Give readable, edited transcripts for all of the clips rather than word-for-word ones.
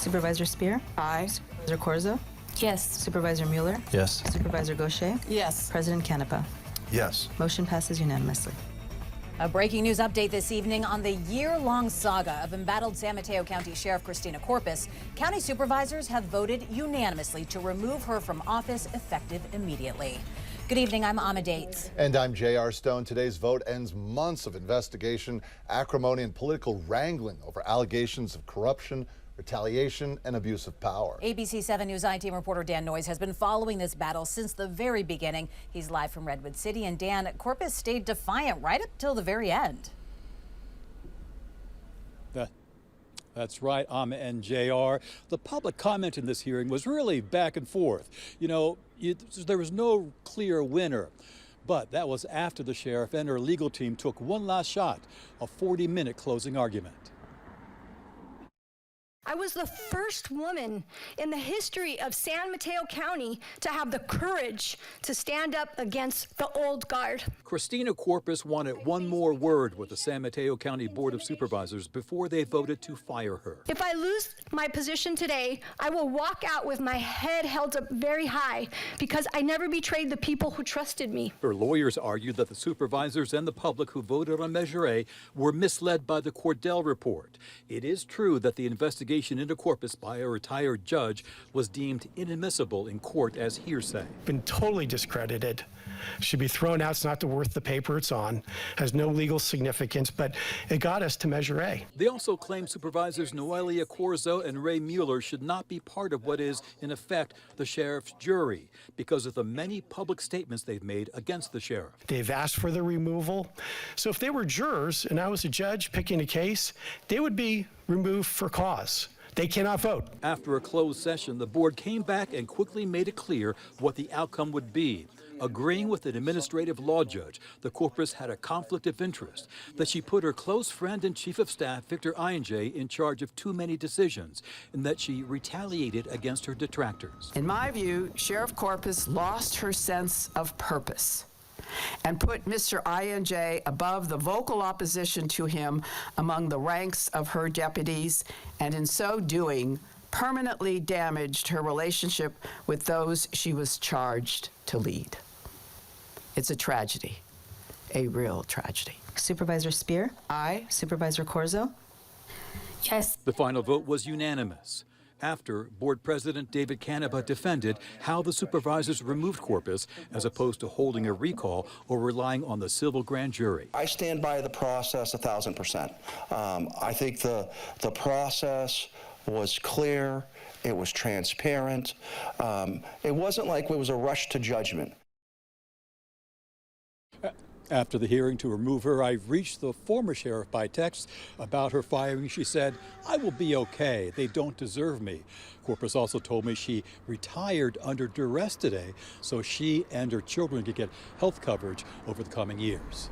Supervisor Spear? Aye. Supervisor Corzo? Yes. Supervisor Mueller? Yes. Supervisor Gaucher? Yes. President Canepa? Yes. Motion passes unanimously. A breaking news update this evening on the year-long saga of embattled San Mateo County Sheriff Christina Corpus. County supervisors have voted unanimously to remove her from office effective immediately. Good evening, I'm Ama Dates. And I'm J.R. Stone. Today's vote ends months of investigation, acrimony, and political wrangling over allegations of corruption, retaliation, and abuse of power. ABC 7 News I-Team reporter Dan Noyes has been following this battle since the very beginning. He's live from Redwood City. And Dan, Corpus stayed defiant right up till the very end. That's right, Amma and JR. The public comment in this hearing was really back and forth. You know, there was no clear winner. But that was after the sheriff and her legal team took one last shot, a 40-minute closing argument. I was the first woman in the history of San Mateo County to have the courage to stand up against the old guard. Christina Corpus wanted one more word with the San Mateo County Board of Supervisors before they voted to fire her. If I lose my position today, I will walk out with my head held up very high because I never betrayed the people who trusted me. Her lawyers argued that the supervisors and the public who voted on Measure A were misled by the Cordell report. It is true that the investigation into Corpus by a retired judge was deemed inadmissible in court as hearsay. Been totally discredited. Should be thrown out. It's not worth the paper it's on. Has no legal significance, but it got us to Measure A. They also claim supervisors Noelia Corzo and Ray Mueller should not be part of what is, in effect, the sheriff's jury because of the many public statements they've made against the sheriff. They've asked for the removal. So if they were jurors and I was a judge picking a case, they would be removed for cause. They cannot vote. After a closed session, the board came back and quickly made it clear what the outcome would be. Agreeing with an administrative law judge, the Corpus had a conflict of interest, that she put her close friend and chief of staff, Victor Inj, in charge of too many decisions, and that she retaliated against her detractors. In my view, Sheriff Corpus lost her sense of purpose and put Mr. Inj above the vocal opposition to him among the ranks of her deputies, and in so doing, permanently damaged her relationship with those she was charged to lead. It's a tragedy, a real tragedy. Supervisor Spear? Aye. Supervisor Corzo? Yes. The final vote was unanimous. After, Board President David Canepa defended how the supervisors removed Corpus as opposed to holding a recall or relying on the civil grand jury. I stand by the process 1,000%. I think the process was clear, it was transparent. It wasn't like it was a rush to judgment. After the hearing to remove her, I reached the former sheriff by text about her firing. She said, "I will be okay. They don't deserve me." Corpus also told me she retired under duress today so she and her children could get health coverage over the coming years.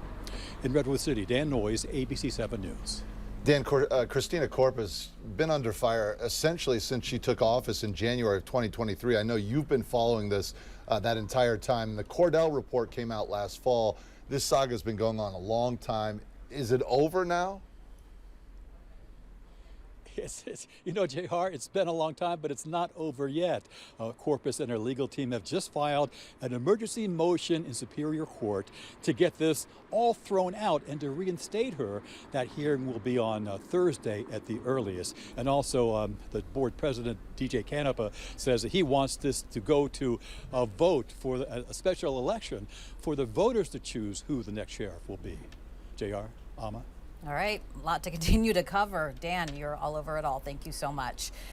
In Redwood City, Dan Noyes, ABC 7 News. Dan, Christina Corpus been under fire essentially since she took office in January of 2023. I know you've been following this that entire time. The Cordell report came out last fall. This saga has been going on a long time. Is it over now? You know, JR, it's been a long time, but it's not over yet. Corpus and her legal team have just filed an emergency motion in Superior Court to get this all thrown out and to reinstate her. That hearing will be on Thursday at the earliest. And also, the board president, DJ Canepa, says that he wants this to go to a vote for a special election for the voters to choose who the next sheriff will be. JR, Ama. All right, a lot to continue to cover. Dan, you're all over it all. Thank you so much.